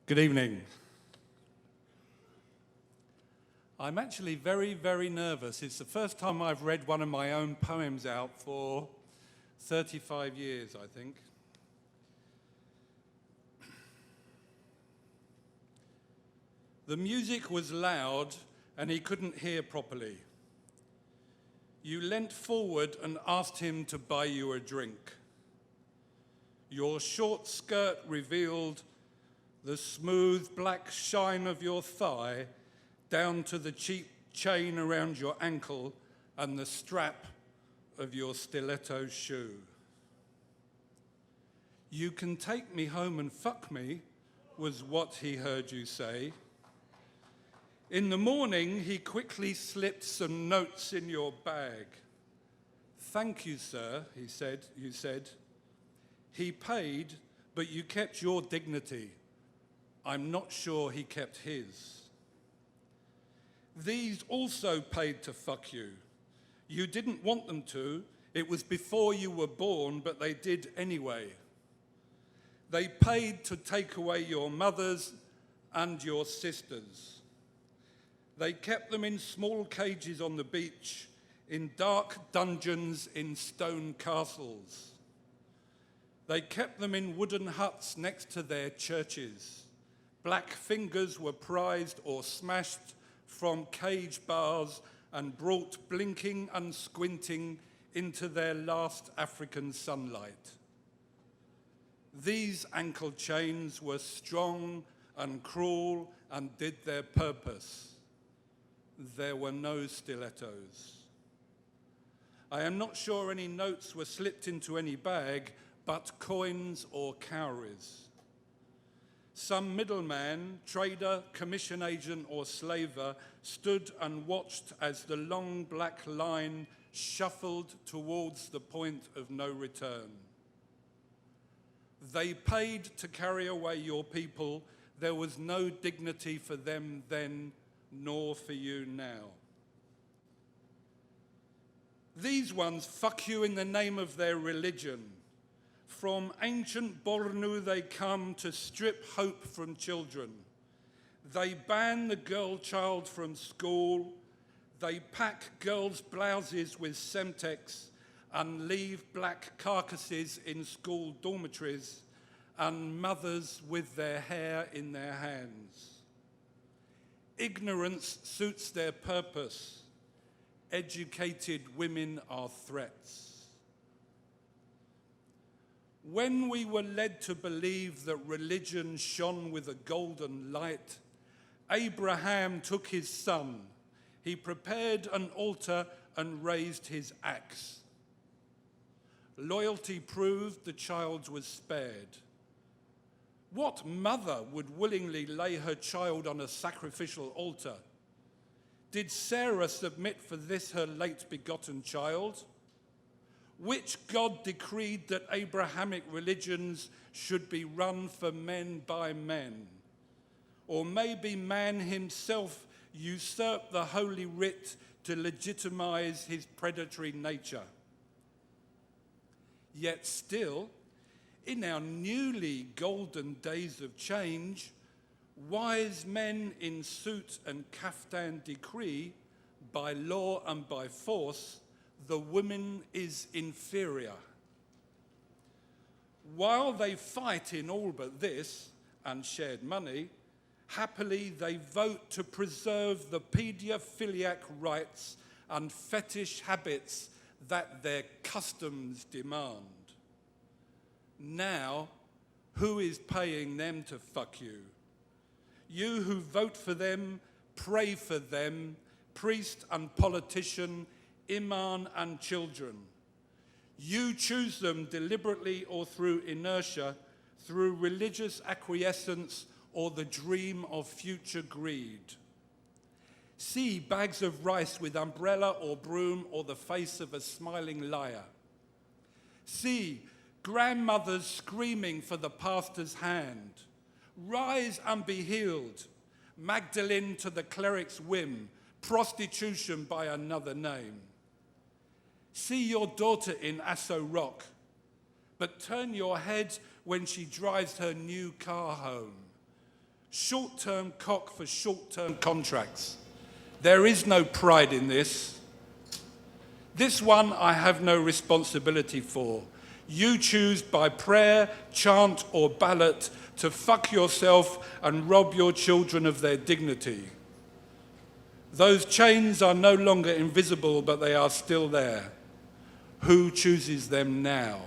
Good evening. I'm actually very, very nervous. It's the first time I've read one of my own poems out for 35 years, I think. The music was loud and he couldn't hear properly. You leant forward and asked him to buy you a drink. Your short skirt revealed the smooth black shine of your thigh down to the cheap chain around your ankle and the strap of your stiletto shoe. You can take me home and fuck me, was what he heard you say. In the morning, he quickly slipped some notes in your bag. Thank you, sir, he said, you said. He paid, but you kept your dignity. I'm not sure he kept his. These also paid to fuck you. You didn't want them to. It was before you were born, but they did anyway. They paid to take away your mothers and your sisters. They kept them in small cages on the beach, in dark dungeons in stone castles. They kept them in wooden huts next to their churches. Black fingers were prized or smashed from cage bars and brought blinking and squinting into their last African sunlight. These ankle chains were strong and cruel and did their purpose. There were no stilettos. I am not sure any notes were slipped into any bag, but coins or cowries. Some middleman, trader, commission agent, or slaver stood and watched as the long black line shuffled towards the point of no return. They paid to carry away your people. There was no dignity for them then, nor for you now. These ones fuck you in the name of their religion. From ancient Bornu they come to strip hope from children. They ban the girl child from school. They pack girls' blouses with Semtex and leave black carcasses in school dormitories and mothers with their hair in their hands. Ignorance suits their purpose. Educated women are threats. When we were led to believe that religion shone with a golden light, Abraham took his son. He prepared an altar and raised his axe. Loyalty proved the child was spared. What mother would willingly lay her child on a sacrificial altar? Did Sarah submit for this her late begotten child? Which God decreed that Abrahamic religions should be run for men by men? Or maybe man himself usurped the holy writ to legitimize his predatory nature. Yet still, in our newly golden days of change, wise men in suit and kaftan decree, by law and by force, the woman is inferior. While they fight in all but this and shared money, happily they vote to preserve the paedophiliac rights and fetish habits that their customs demand. Now, who is paying them to fuck you? You who vote for them, pray for them, priest and politician, imam and children. You choose them deliberately or through inertia, through religious acquiescence or the dream of future greed. See bags of rice with umbrella or broom or the face of a smiling liar. See grandmothers screaming for the pastor's hand. Rise and be healed. Magdalene to the cleric's whim. Prostitution by another name. See your daughter in Asso Rock, but turn your head when she drives her new car home. Short-term cock for short-term contracts. There is no pride in this. This one I have no responsibility for. You choose by prayer, chant, or ballot to fuck yourself and rob your children of their dignity. Those chains are no longer invisible, but they are still there. Who chooses them now?